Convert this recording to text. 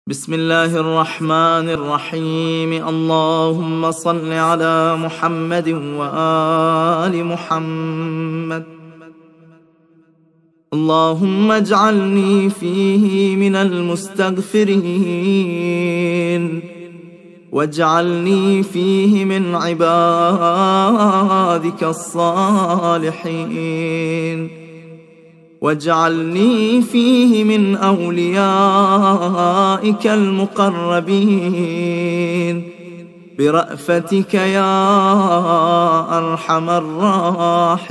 بسم الله الرحمن الرحيم. اللهم صل على محمد وآل محمد. اللهم اجعلني فيه من المستغفرين، واجعلني فيه من عبادك الصالحين، واجعلني فيه من أوليائك المقربين برأفتك يا أرحم الراحمين.